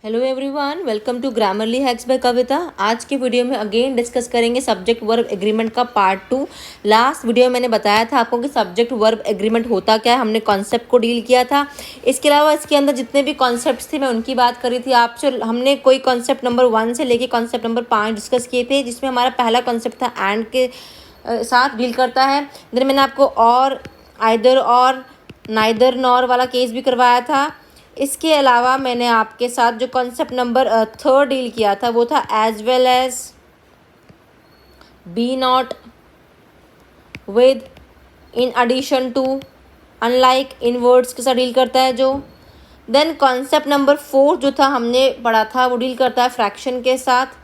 Hello everyone, welcome to Grammarly hacks by Kavita. आज के video में अगेन डिस्कस करेंगे सब्जेक्ट वर्ब एग्रीमेंट का पार्ट 2। लास्ट वीडियो में मैंने बताया था आपको कि सब्जेक्ट वर्ब एग्रीमेंट होता क्या है, हमने कॉन्सेप्ट को डील किया था। इसके अलावा इसके अंदर जितने भी कॉन्सेप्ट थे मैं उनकी बात करी थी आपसे। हमने कोई कॉन्सेप्ट नंबर 1 से लेके कॉन्सेप्ट नंबर 5 डिस्कस किए थे, जिसमें हमारा पहला कॉन्सेप्ट था एंड के साथ डील करता है। देन मैंने आपको और आइदर और नाइदर नॉर वाला केस भी करवाया था। इसके अलावा मैंने आपके साथ जो कॉन्सेप्ट नंबर 3 डील किया था वो था as well as, be not, with, in addition to, unlike, in words के साथ डील करता है जो। देन कॉन्सेप्ट नंबर 4 जो था हमने पढ़ा था वो डील करता है फ्रैक्शन के साथ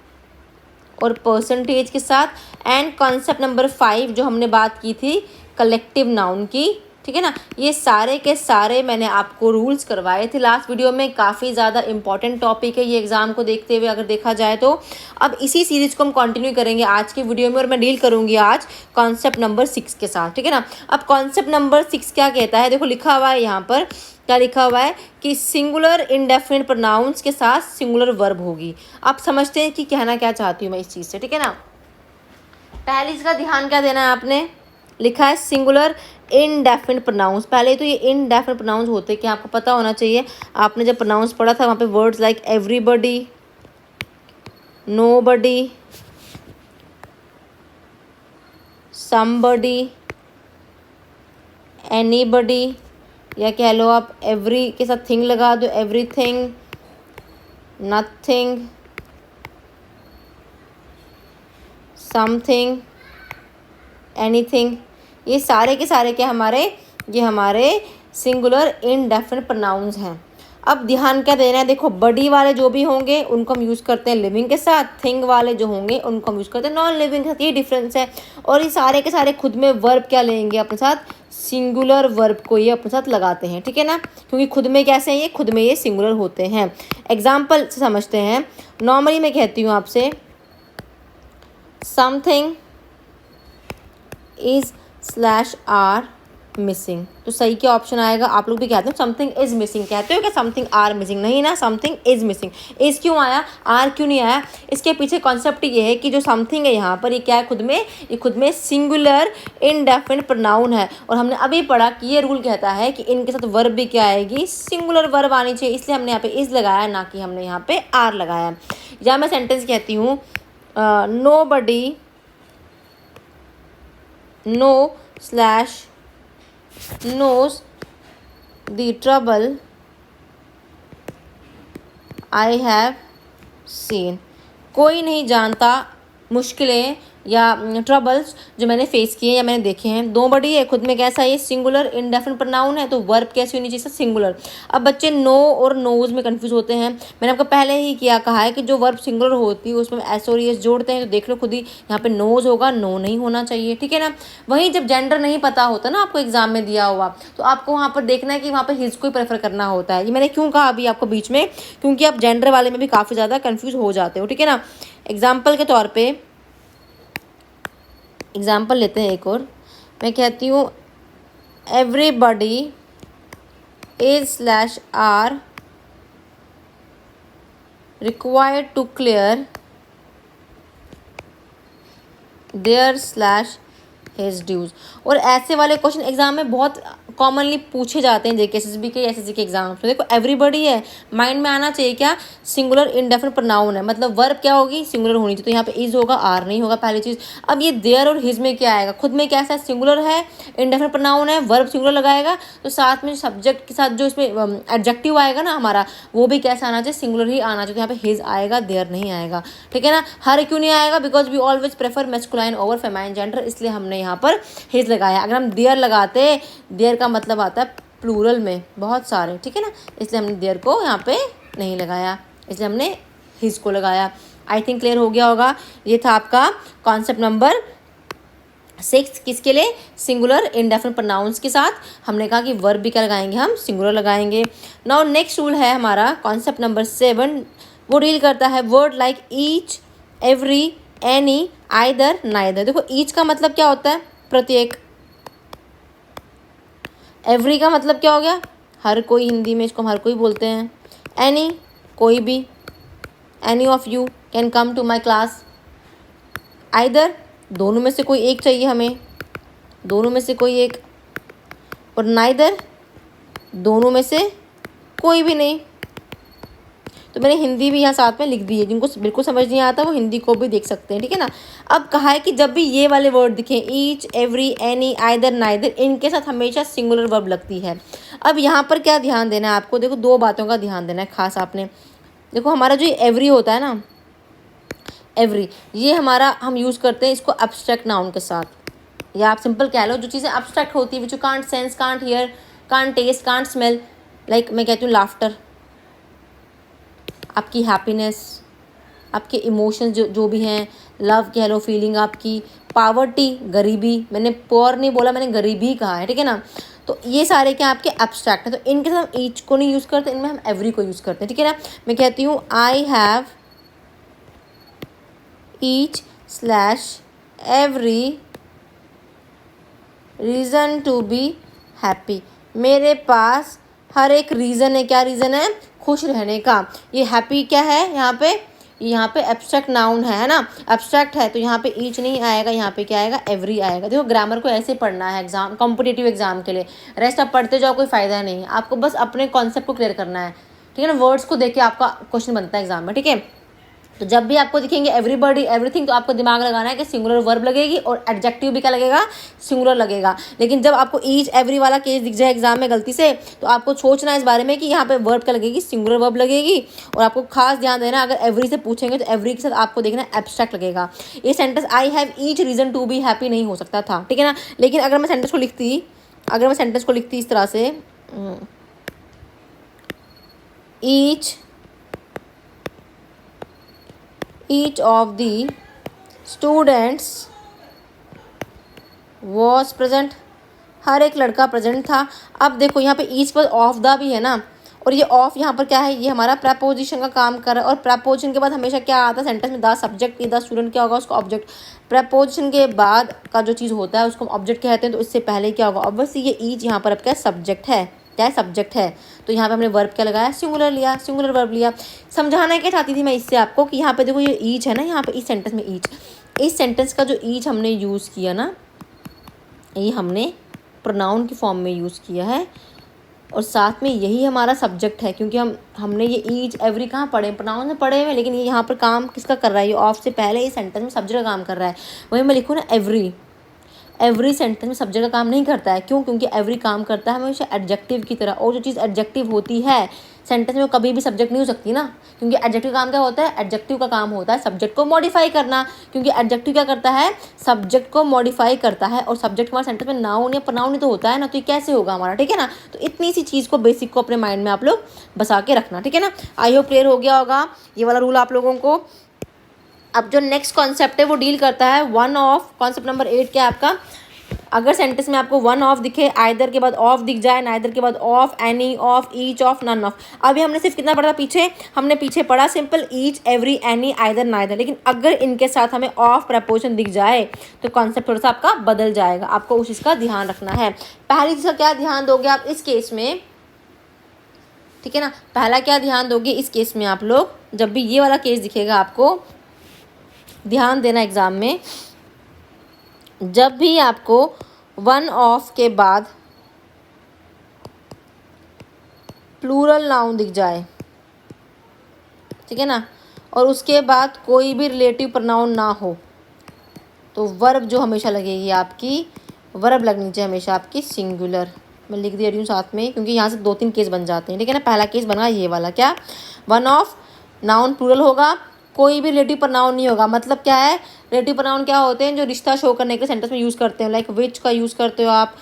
और परसेंटेज के साथ। एंड कॉन्सेप्ट नंबर 5 जो हमने बात की थी कलेक्टिव नाउन की, ठीक है ना। ये सारे के सारे मैंने आपको रूल्स करवाए थे लास्ट वीडियो में। काफ़ी ज़्यादा इंपॉर्टेंट टॉपिक है ये एग्जाम को देखते हुए अगर देखा जाए तो। अब इसी सीरीज को हम कंटिन्यू करेंगे आज के वीडियो में और मैं डील करूंगी आज कॉन्सेप्ट नंबर 6 के साथ, ठीक है ना। अब कॉन्सेप्ट नंबर 6 क्या कहता है, देखो लिखा हुआ है यहाँ पर, क्या लिखा हुआ है कि सिंगुलर इंडेफिनिट प्रोनाउंस के साथ सिंगुलर वर्ब होगी। आप समझते हैं कि कहना क्या चाहती हूँ मैं इस चीज़ से, ठीक है ना। पहले इसका ध्यान क्या देना है आपने, लिखा है सिंगुलर इनडेफिनिट प्रोनाउंस। पहले तो ये इनडेफिनिट प्रोनाउंस होते क्या आपको पता होना चाहिए। आपने जब प्रोनाउंस पढ़ा था वहाँ पे words like everybody, nobody, somebody, anybody, या कह लो आप एवरी के साथ थिंग लगा दो, एवरीथिंग, नथिंग, समथिंग, एनीथिंग। ये सारे के सारे क्या ये हमारे सिंगुलर इनडेफिनिट प्रोनाउंस हैं। अब ध्यान क्या देना है, देखो बडी वाले जो भी होंगे उनको हम यूज़ करते हैं लिविंग के साथ, थिंग वाले जो होंगे उनको हम यूज़ करते हैं नॉन लिविंग के साथ। ये डिफरेंस है। और ये सारे के सारे खुद में वर्ब क्या लेंगे अपने साथ, सिंगुलर वर्ब को ये अपने साथ लगाते हैं, ठीक है ना। क्योंकि खुद में कैसे हैं ये, खुद में ये सिंगुलर होते हैं। एग्जाम्पल से समझते हैं। नॉर्मली मैं कहती हूँ आपसे something is slash are missing, तो सही क्या ऑप्शन आएगा। आप लोग भी कहते हो समथिंग इज मिसिंग, कहते हो क्या समथिंग आर मिसिंग, नहीं ना, समथिंग इज मिसिंग। इज क्यों आया, आर क्यों नहीं आया। इसके पीछे कॉन्सेप्ट ये है कि जो समथिंग है यहाँ पर ये क्या है, ये खुद में सिंगुलर इनडेफिनिट प्रोनाउन है। और हमने अभी पढ़ा कि ये रूल कहता है कि इनके साथ वर्ब भी क्या आएगी, सिंगुलर वर्ब आनी चाहिए। इसलिए हमने यहाँ पे इज लगाया, ना कि हमने यहाँ पे आर लगाया। या मैं सेंटेंस कहती हूँ nobody know slash knows the trouble I have seen, कोई नहीं जानता मुश्किलें या ट्रबल्स जो मैंने फेस किए या मैंने देखे हैं। नोबडी है, खुद में कैसा, ये सिंगुलर इनडेफिनिट प्रोनाउन है, तो वर्ब कैसी होनी चाहिए, सिंगुलर। अब बच्चे नो और नोज में कंफ्यूज होते हैं। मैंने आपको पहले ही कहा है कि जो वर्ब सिंगुलर होती है उसमें एस और एस जोड़ते हैं, तो देख लो खुद ही यहाँ पे नोज होगा, नो नहीं होना चाहिए, ठीक है ना। वहीं जब जेंडर नहीं पता होता ना आपको एग्जाम में दिया हुआ, तो आपको वहाँ पर देखना है कि वहाँ पर हिज को ही प्रेफर करना होता है। ये मैंने क्यों कहा अभी आपको बीच में, क्योंकि आप जेंडर वाले में भी काफ़ी ज़्यादा कन्फ्यूज हो जाते हो, ठीक है ना। एग्जाम्पल के तौर पर एग्जाम्पल लेते हैं एक और। मैं कहती हूँ everybody is slash are required to clear their slash his dues. और ऐसे वाले क्वेश्चन एग्जाम में बहुत कॉमनली पूछे जाते हैं जेकेएसएसबी के एसएससी के एग्जाम्स में। देखो एवरीबडी है, माइंड में आना चाहिए क्या, सिंगुलर इनडेफिनिट प्रोनाउन है, मतलब वर्ब क्या होगी, सिंगुलर होनी चाहिए। तो यहाँ पे इज होगा, आर नहीं होगा, पहली चीज़। अब ये देयर और हिज में क्या आएगा, खुद में कैसा है, सिंगुलर है, इनडेफिनिट प्रोनाउन है, वर्ब सिंगुलर लगाएगा, तो साथ में सब्जेक्ट के साथ जो इसमें एडजेक्टिव आएगा ना हमारा, वो भी कैसा आना चाहिए, सिंगुलर ही आना चाहिए। तो यहाँ पे हिज आएगा, देयर नहीं आएगा, ठीक है ना। हर क्यों नहीं आएगा, because we always prefer masculine over feminine gender, इसलिए हमने यहाँ पर हिज लगाया। अगर हम देयर लगाते, देयर का मतलब आता है प्लूरल में बहुत सारे, ठीक है ना, इसलिए हमने देयर को यहाँ पे नहीं लगाया, इसलिए हमने हिज को लगाया। आई थिंक क्लियर हो गया होगा। ये था आपका कॉन्सेप्ट नंबर 6, किसके लिए, सिंगुलर इंडेफिनिट प्रोनाउंस के साथ। हमने कहा कि वर्ब भी क्या लगाएंगे, हम सिंगुलर लगाएंगे। नाउ नेक्स्ट रूल है हमारा कॉन्सेप्ट नंबर 7, वो डील करता है word like each, every, any, either, neither. देखो ईच का मतलब क्या होता है, प्रत्येक। एवरी का मतलब क्या हो गया, हर कोई, हिंदी में इसको हम हर कोई बोलते हैं। एनी कोई भी, any of you can come to my class. Either दोनों में से कोई एक चाहिए हमें, दोनों में से कोई एक, और नाइदर दोनों में से कोई भी नहीं। तो मैंने हिंदी भी यहाँ साथ में लिख दी है, जिनको बिल्कुल समझ नहीं आता वो हिंदी को भी देख सकते हैं, ठीक है ना। अब कहा है कि जब भी ये वाले वर्ड दिखें, each, every, any, either, neither, इनके साथ हमेशा सिंगुलर वर्ब लगती है। अब यहाँ पर क्या ध्यान देना है आपको, देखो दो बातों का ध्यान देना है खास आपने। देखो हमारा जो एवरी होता है ना, एवरी, ये हमारा हम यूज़ करते हैं इसको एब्स्ट्रैक्ट नाउन के साथ, या आप सिंपल कह लो जो चीज़ें एब्स्ट्रैक्ट होती है, which you can't sense, can't hear, can't taste, can't smell. Like मैं कहती हूँ लाफ्टर, आपकी हैप्पीनेस, आपके इमोशंस जो भी हैं, लव कह लो, फीलिंग आपकी, पावर्टी, गरीबी, मैंने पोअर नहीं बोला, मैंने गरीबी कहा है, ठीक है ना। तो ये सारे क्या आपके एब्स्ट्रैक्ट हैं, तो इनके साथ हम ईच को नहीं यूज़ करते, इनमें हम एवरी को यूज़ करते हैं, ठीक है ना। मैं कहती हूँ I have each slash every reason to be happy. मेरे पास हर एक रीज़न है, क्या रीज़न है, खुश रहने का। ये हैप्पी क्या है यहाँ पे एब्स्ट्रैक्ट नाउन है ना, एब्स्ट्रैक्ट है, तो यहाँ पे ईच नहीं आएगा, यहाँ पे क्या आएगा, एवरी आएगा। देखो ग्रामर को ऐसे पढ़ना है एग्जाम, कॉम्पिटिटिव एग्जाम के लिए। रेस्ट आप पढ़ते जाओ, कोई फ़ायदा नहीं है, आपको बस अपने कॉन्सेप्ट को क्लियर करना है, ठीक है ना। वर्ड्स को देख के आपका क्वेश्चन बनता है एग्जाम में, ठीक है। तो जब भी आपको दिखेंगे एवरीबॉडी, एवरीथिंग, तो आपको दिमाग लगाना है कि सिंगुलर वर्ब लगेगी और एडजेक्टिव भी क्या लगेगा, सिंगुलर लगेगा। लेकिन जब आपको ईच एवरी वाला केस दिख जाए एग्जाम में गलती से, तो आपको सोचना है इस बारे में कि यहाँ पे वर्ब क्या लगेगी, सिंगुलर वर्ब लगेगी। और आपको खास ध्यान देना, अगर एवरी से पूछेंगे तो एवरी के साथ आपको देखना एब्स्ट्रैक्ट लगेगा। ये sentence I have each reason to be happy नहीं हो सकता था, ठीक है ना। लेकिन अगर मैं सेंटेंस को लिखती इस तरह से, each of the students was present, हर एक लड़का प्रेजेंट था। अब देखो यहाँ पे ईच पर ऑफ द भी है ना, और ये ऑफ यहाँ पर क्या है, ये हमारा प्रपोजिशन का काम कर रहा है। और प्रपोजिशन के बाद हमेशा क्या आता है सेंटेंस में, द सब्जेक्ट, द स्टूडेंट क्या होगा, उसको ऑब्जेक्ट। प्रपोजिशन के बाद का जो चीज़ होता है उसको ऑब्जेक्ट कहते हैं, तो इससे पहले क्या होगा, ऑब्वियसली ये ईच यहाँ पर अब क्या सब्जेक्ट है, क्या है, सब्जेक्ट है। तो यहाँ पे हमने वर्ब क्या लगाया, सिंगुलर लिया, सिंगुलर वर्ब लिया। समझाना क्या चाहती थी मैं इससे आपको कि यहाँ पे देखो ये ईच है ना, यहाँ पे इस सेंटेंस में ईच, इस सेंटेंस का जो ईच हमने यूज़ किया ना, ये हमने प्रोनाउन की फॉर्म में यूज़ किया है, और साथ में यही हमारा सब्जेक्ट है, क्योंकि हमने ये ईच एवरी कहाँ पढ़े, प्रोनाउन में पढ़े हुए, लेकिन ये यहाँ पर काम किसका कर रहा है, ये ऑफ से पहले इस सेंटेंस में सब्जेक्ट का काम कर रहा है। वही मैं लिखूँ ना एवरी सेंटेंस में सब्जेक्ट का काम नहीं करता है। क्यों, क्योंकि एवरी काम करता है हमेशा एडजेक्टिव की तरह, और जो चीज़ एडजेक्टिव होती है सेंटेंस में वो कभी भी सब्जेक्ट नहीं हो सकती ना, क्योंकि एडजेक्टिव काम क्या होता है, एडजेक्टिव का काम होता है सब्जेक्ट को मॉडिफाई करना, क्योंकि एडजेक्टिव क्या करता है, सब्जेक्ट को मॉडिफाई करता है, और सब्जेक्ट हमारे सेंटेंस में नाउन या प्रोनाउन ही तो होता है ना, तो ये कैसे होगा हमारा, ठीक है ना। तो इतनी सी चीज़ को, बेसिक को अपने माइंड में आप लोग बसा के रखना, ठीक है ना। आई होप क्लियर हो गया होगा ये वाला रूल आप लोगों को। अब जो नेक्स्ट कॉन्सेप्ट है वो डील करता है वन ऑफ, कॉन्सेप्ट नंबर 8 क्या है आपका, अगर सेंटेंस में आपको वन ऑफ दिखे, आइदर के बाद ऑफ दिख जाए, नाइदर के बाद of, any of, each of, none of. अभी हमने सिर्फ कितना पढ़ा पीछे, हमने पीछे पढ़ा simple each, every, any, either, neither. लेकिन अगर इनके साथ हमें ऑफ प्रपोजिशन दिख जाए तो कॉन्सेप्ट थोड़ा सा आपका बदल जाएगा, आपको उस चीज़ का ध्यान रखना है। पहली चीज़ का क्या ध्यान दोगे आप इस केस में, ठीक है ना। पहला क्या ध्यान दोगे इस केस में आप लोग, जब भी ये वाला केस दिखेगा आपको ध्यान देना एग्जाम में, जब भी आपको वन ऑफ के बाद प्लूरल नाउन दिख जाए, ठीक है ना, और उसके बाद कोई भी रिलेटिव प्रोनाउन ना हो, तो वर्ब जो हमेशा लगेगी आपकी, वर्ब लगनी चाहिए हमेशा आपकी सिंगुलर। मैं लिख दे रही हूँ साथ में, क्योंकि यहाँ से 2-3 केस बन जाते हैं, ठीक है ना। पहला केस बना ये वाला, क्या, वन ऑफ, नाउन प्लूरल होगा, कोई भी रिलेटिव प्रोनाउन नहीं होगा। मतलब क्या है, रिलेटिव प्रोनाउन क्या होते हैं, जो रिश्ता शो करने के सेंटेंस में यूज़ करते हैं, लाइक विच का यूज़ करते हो आप,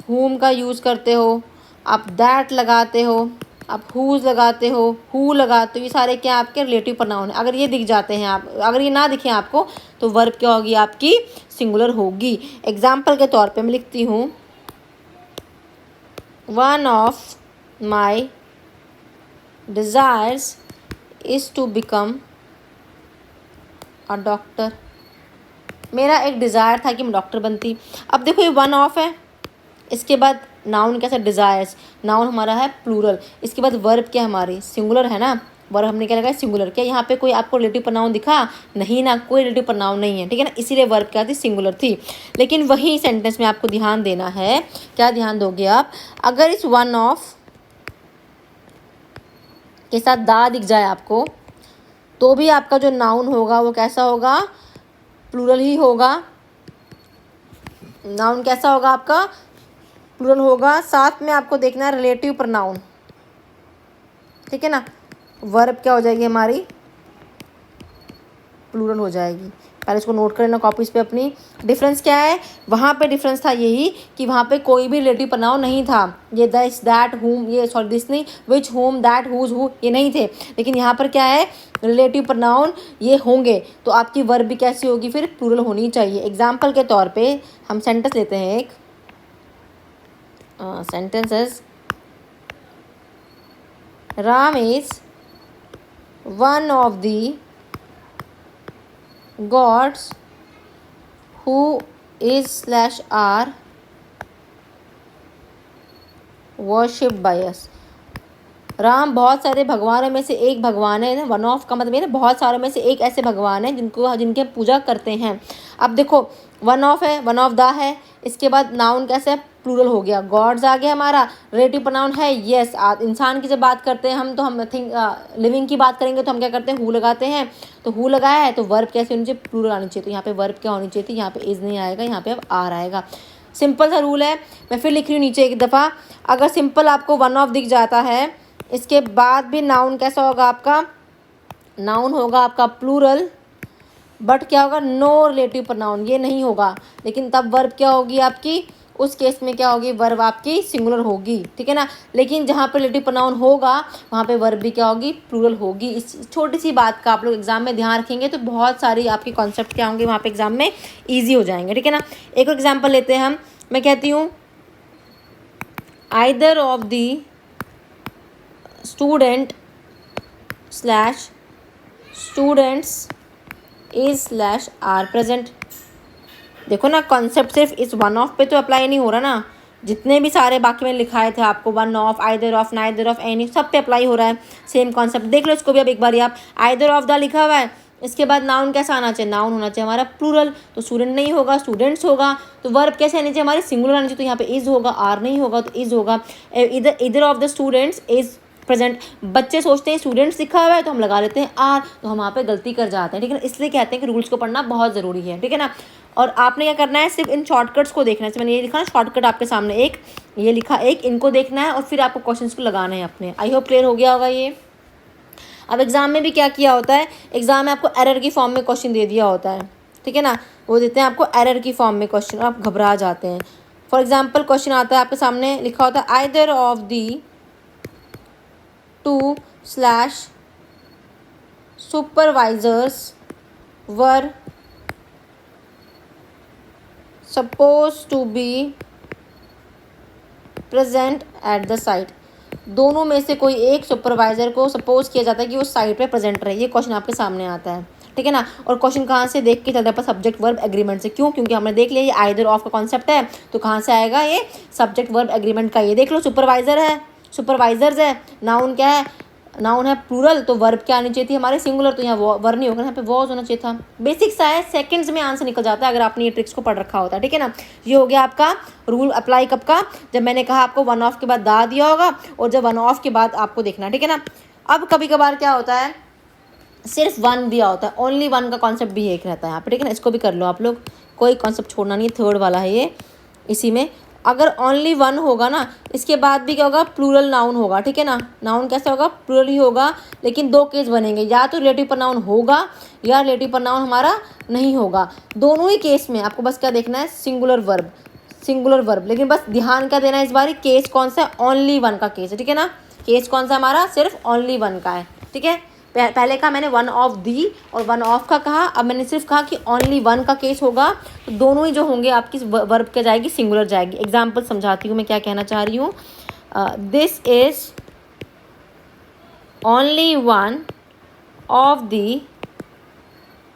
whom का यूज़ करते हो आप, दैट लगाते हो आप, whose लगाते हो, who लगाते हो, ये सारे क्या आपके रिलेटिव प्रोनाउन है। अगर ये दिख जाते हैं आप, अगर ये ना दिखे आपको, तो वर्ब क्या होगी आपकी, सिंगुलर होगी। एग्जाम्पल के तौर पे मैं लिखती हूँ, one of my desires is to become a doctor. मेरा एक डिज़ायर था कि मैं डॉक्टर बनती। अब देखो ये वन ऑफ है, इसके बाद नाउन कैसा, डिज़ायर्स, नाउन हमारा है प्लूरल, इसके बाद वर्ब क्या हमारी सिंगुलर है ना, वर्ब हमने क्या लगाया, सिंगुलर। क्या यहाँ पे कोई आपको रिलेटिव प्रोनाउन दिखा? नहीं ना, कोई रिलेटिव प्रोनाउन नहीं है, ठीक है ना, इसीलिए वर्ब क्या थी, सिंगुलर थी। लेकिन वही सेंटेंस में आपको ध्यान देना है, क्या ध्यान दोगे आप, अगर इस वन ऑफ के साथ दा दिख जाए आपको, तो भी आपका जो नाउन होगा वो कैसा होगा, प्लूरल ही होगा। नाउन कैसा होगा आपका, प्लूरल होगा। साथ में आपको देखना है रिलेटिव प्रोनाउन, ठीक है ना, वर्ब क्या हो जाएगी हमारी, प्लूरल हो जाएगी। पहले इसको नोट कर लेना कॉपीज पे अपनी। डिफरेंस क्या है, वहाँ पे डिफरेंस था यही कि वहाँ पे कोई भी रिलेटिव प्रोनाउन नहीं था, ये दिस दैट हुम, ये सॉरी दिस नहीं, विच हुम दैट हुज हु, ये नहीं थे। लेकिन यहाँ पर क्या है, रिलेटिव प्रोनाउन ये होंगे, तो आपकी वर्ब भी कैसी होगी, फिर प्लूरल होनी चाहिए। एग्जाम्पल के तौर पे हम सेंटेंस लेते हैं एक, sentences, Ram is one of the gods who is/are worshipped by us। Ram बहुत सारे भगवानों में से एक भगवान है। वन ऑफ का मतलब ये ना, बहुत सारों में से एक ऐसे भगवान है जिनके पूजा करते हैं। अब देखो वन ऑफ है, वन ऑफ द है, इसके बाद नाउन कैसे है, प्लूरल हो गया, गॉड्स आ गया हमारा, रिलेटिव प्रोनाउन है यस। इंसान की जब बात करते हैं हम, तो हम थिंक लिविंग की बात करेंगे तो हम क्या करते हैं, हु लगाते हैं, तो हु लगाया है तो वर्ब कैसे होनी चाहिए, प्लूरल आनी चाहिए। तो यहाँ पे वर्ब क्या होनी चाहिए थी, यहाँ पे इज नहीं आएगा, यहाँ पे अब आर आएगा। सिंपल सा रूल है। मैं फिर लिख रही हूँ नीचे एक दफ़ा, अगर सिंपल आपको वन ऑफ दिख जाता है, इसके बाद भी नाउन कैसा होगा आपका, नाउन होगा आपका प्लूरल, बट क्या होगा, नो रिलेटिव प्रोनाउन, ये नहीं होगा। लेकिन तब वर्ब क्या होगी आपकी, उस केस में क्या होगी, वर्ब आपकी सिंगुलर होगी, ठीक है ना। लेकिन जहाँ पे रिलेटिव प्रोनाउन होगा वहाँ पे वर्ब भी क्या होगी, प्लूरल होगी। इस छोटी सी बात का आप लोग एग्जाम में ध्यान रखेंगे तो बहुत सारी आपके कॉन्सेप्ट क्या होंगे वहाँ पे एग्जाम में ईजी हो जाएंगे, ठीक है ना। एक और एग्जाम्पल लेते हैं हम, मैं कहती हूँ either of the student slash students is/are present. देखो ना, कॉन्सेप्ट सिर्फ इस वन ऑफ पे तो अप्लाई नहीं हो रहा ना, जितने भी सारे बाकी में लिखाए थे आपको, one of, either of, neither of, any, सब पे अप्लाई हो रहा है सेम कॉन्सेप्ट। देख लो इसको भी अब एक बार, आप आइदर ऑफ द लिखा हुआ है, इसके बाद नाउन कैसा आना चाहिए, नाउन होना चाहिए हमारा प्लूरल, तो स्टूडेंट नहीं होगा, स्टूडेंट्स होगा। तो वर्ब कैसे आनी चाहिए हमारी, सिंगुलर आनी चाहिए, तो यहाँ पे इज होगा, आर नहीं होगा तो इज होगा। इधर of the students is present. बच्चे सोचते हैं स्टूडेंट्स लिखा हुआ है तो हम लगा लेते हैं आर, तो हम वहाँ पे गलती कर जाते हैं, ठीक है ना। इसलिए कहते हैं कि रूल्स को पढ़ना बहुत ज़रूरी है, ठीक है ना। और आपने क्या करना है, सिर्फ इन शॉर्टकट्स को देखना है। मैंने ये लिखा ना शॉर्टकट आपके सामने, एक ये लिखा, एक इनको देखना है और फिर आपको क्वेश्चंस को लगाना है अपने। आई होप क्लियर हो गया होगा ये। अब एग्जाम में भी क्या किया होता है, एग्जाम में आपको एरर की फॉर्म में क्वेश्चन दे दिया होता है, ठीक है ना, वो देते हैं आपको एरर की फॉर्म में क्वेश्चन, आप घबरा जाते हैं। फॉर एग्जाम्पल क्वेश्चन आता है आपके सामने, लिखा होता है either of the two slash supervisors were supposed to be present at the site. दोनों में से कोई एक सुपरवाइजर को सपोज किया जाता है कि वो साइट पे प्रेजेंट रहे। ये क्वेश्चन आपके सामने आता है, ठीक है ना। और क्वेश्चन कहाँ से देख के चलता है, सब्जेक्ट वर्ब एग्रीमेंट से। क्यों, क्योंकि हमने देख लिया ये आइदर ऑफ का कॉन्सेप्ट है, तो कहाँ से आएगा ये, सब्जेक्ट वर्ब एग्रीमेंट का। ये देख लो सुपरवाइजर है, सुपरवाइजर्स है, नाउन क्या है, नाउन है प्लूरल, तो वर्ब क्या आनी चाहिए थी हमारे, सिंगुलर, तो यहाँ वर्ब नहीं होगा, यहाँ पे वॉज होना चाहिए था। बेसिक सा है, सेकंड्स में आंसर निकल जाता है अगर आपने ये ट्रिक्स को पढ़ रखा होता है, ठीक है ना। ये हो गया आपका रूल अप्लाई कब का, जब मैंने कहा आपको वन ऑफ के बाद दा दिया होगा और जब वन ऑफ के बाद आपको देखना, ठीक है ना। अब कभी कभार क्या होता है, सिर्फ वन दिया होता है, ओनली वन का कॉन्सेप्ट भी एक रहता है यहाँ पे, ठीक है ना। इसको भी कर लो आप लोग, कोई कॉन्सेप्ट छोड़ना नहीं है, थर्ड वाला है ये। इसी में अगर ओनली वन होगा ना, इसके बाद भी क्या होगा, प्लूरल नाउन होगा, ठीक है ना। नाउन कैसा होगा, प्लूरल ही होगा। लेकिन दो केस बनेंगे, या तो रिलेटिव प्रोनाउन होगा या रिलेटिव प्रोनाउन हमारा नहीं होगा। दोनों ही केस में आपको बस क्या देखना है, सिंगुलर वर्ब, सिंगुलर वर्ब। लेकिन बस ध्यान क्या देना है इस बार, केस कौन सा है, ओनली वन का केस है, ठीक है ना। केस कौन सा हमारा, सिर्फ ओनली वन का है, ठीक है। पहले कहा मैंने वन ऑफ दी और वन ऑफ का कहा, अब मैंने सिर्फ कहा कि ओनली वन का केस होगा, तो दोनों ही जो होंगे आपकी वर्ब क्या जाएगी, सिंगुलर जाएगी। एग्जाम्पल समझाती हूँ मैं क्या कहना चाह रही हूँ। This is only one of the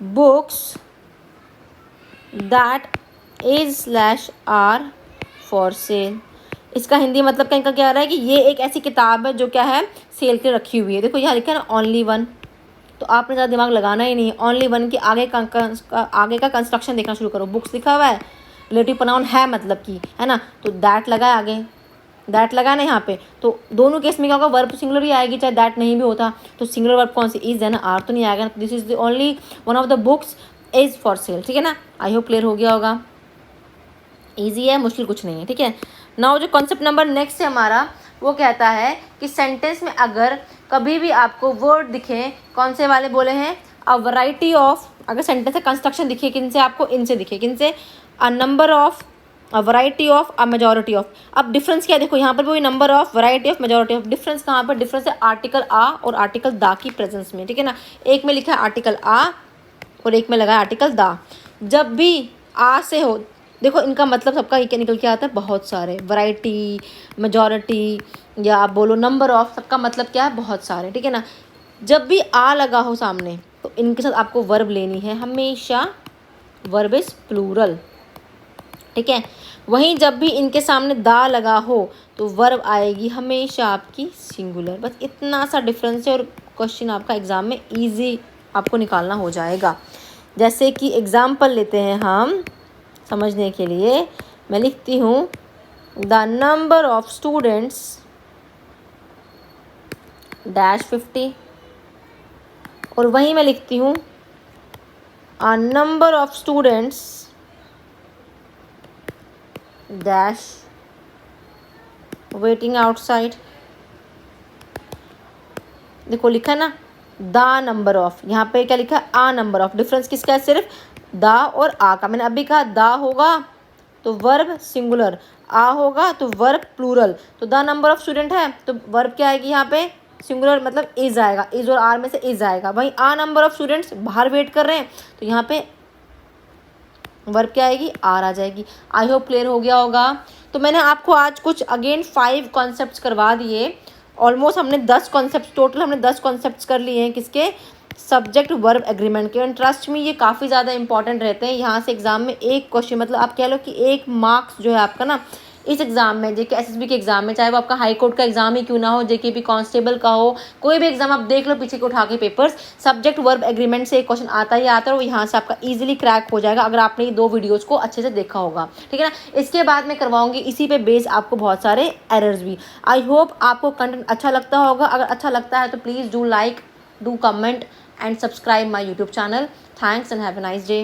books that is are for sale. इसका हिंदी मतलब का इनका क्या आ रहा है कि ये एक ऐसी किताब है जो क्या है सेल के रखी हुई है। देखो यहाँ लिखा है ना ओनली वन, तो आपने ज़्यादा दिमाग लगाना ही नहीं है। ओनली वन के आगे का कंस्ट्रक्शन देखना शुरू करो। बुक्स लिखा हुआ है, रिलेटिव प्रोनाउन है मतलब की, है ना, तो दैट लगा है आगे, दैट लगा ना यहाँ पे, तो दोनों केस में क्या होगा, वर्ब सिंगुलर ही आएगी चाहे दैट नहीं भी होता। तो सिंगुलर वर्ब कौन सी, इज है ना, आर तो नहीं आएगा। This is the only one of the books is for sale. ठीक है ना, आई होप क्लियर हो गया होगा। ईजी है, मुश्किल कुछ नहीं है। ठीक है, नाउ जो कॉन्सेप्ट नंबर नेक्स्ट है हमारा, वो कहता है कि सेंटेंस में अगर कभी भी आपको वर्ड दिखे, कौन से वाले बोले हैं, अ वैरायटी ऑफ, अगर सेंटेंस का कंस्ट्रक्शन दिखे किन से आपको, इनसे दिखे, किन से, a number of, a variety of, a majority of. अब डिफरेंस क्या है, देखो यहाँ पर भी number of, variety of, majority of. Difference कहाँ पर, डिफरेंस है आर्टिकल आ और आर्टिकल दा की प्रेजेंस में। ठीक है ना, एक में लिखा है आर्टिकल आ और एक में लगा है आर्टिकल दा। जब भी आ से हो, देखो इनका मतलब सबका ये निकल के आता है बहुत सारे, वैरायटी, मेजॉरिटी, या आप बोलो नंबर ऑफ, सबका मतलब क्या है, बहुत सारे। ठीक है ना, जब भी आ लगा हो सामने तो इनके साथ आपको वर्ब लेनी है हमेशा, वर्ब इज प्लूरल। ठीक है, वहीं जब भी इनके सामने दा लगा हो तो वर्ब आएगी हमेशा आपकी सिंगुलर। बस इतना सा डिफरेंस है और क्वेश्चन आपका एग्जाम में इजी आपको निकालना हो जाएगा। जैसे कि एग्जाम्पल लेते हैं हम समझने के लिए, मैं लिखती हूँ the number of students dash 50, और वहीं मैं लिखती हूँ a number of students dash waiting outside. देखो लिखा है ना द नंबर ऑफ, यहाँ पे क्या लिखा है, आ नंबर ऑफ। डिफरेंस किसका है, सिर्फ द और आ का। मैंने अभी कहा द होगा तो वर्ब सिंगुलर, आ होगा तो वर्ब प्लूरल। तो द नंबर ऑफ स्टूडेंट है तो वर्ब क्या आएगी यहाँ पे, सिंगुलर, मतलब इज आएगा, इज और आर में से इज आएगा। वहीं आ नंबर ऑफ स्टूडेंट्स बाहर वेट कर रहे हैं तो यहाँ पे वर्ब क्या आएगी, आर आ जाएगी। आई होप क्लियर हो गया होगा। तो मैंने आपको आज कुछ अगेन 5 कॉन्सेप्ट्स करवा दिए। ऑलमोस्ट हमने 10 कॉन्सेप्ट्स, टोटल हमने 10 कॉन्सेप्ट्स कर लिए हैं किसके, सब्जेक्ट वर्ब एग्रीमेंट के। एंड ट्रस्ट में ये काफ़ी ज़्यादा इंपॉर्टेंट रहते हैं। यहाँ से एग्जाम में एक क्वेश्चन, मतलब आप कह लो कि एक मार्क्स जो है आपका ना इस एग्ज़ाम में, जेके एसएसबी के एग्ज़ाम में, चाहे वो आपका हाई कोर्ट का एग्ज़ाम ही क्यों ना हो, जेकेपी कांस्टेबल का हो, कोई भी एग्ज़ाम आप देख लो पीछे को उठा के पेपर्स, सब्जेक्ट वर्ब एग्रीमेंट से एक क्वेश्चन आता ही आता है और यहाँ से आपका ईजिली क्रैक हो जाएगा अगर आपने ये 2 वीडियोज़ को अच्छे से देखा होगा। ठीक है ना, इसके बाद मैं करवाऊंगी इसी पे बेस आपको बहुत सारे एरर्स भी। आई होप आपको कंटेंट अच्छा लगता होगा। अगर अच्छा लगता है तो please do like, do comment and subscribe my YouTube channel. Thanks and have a nice day.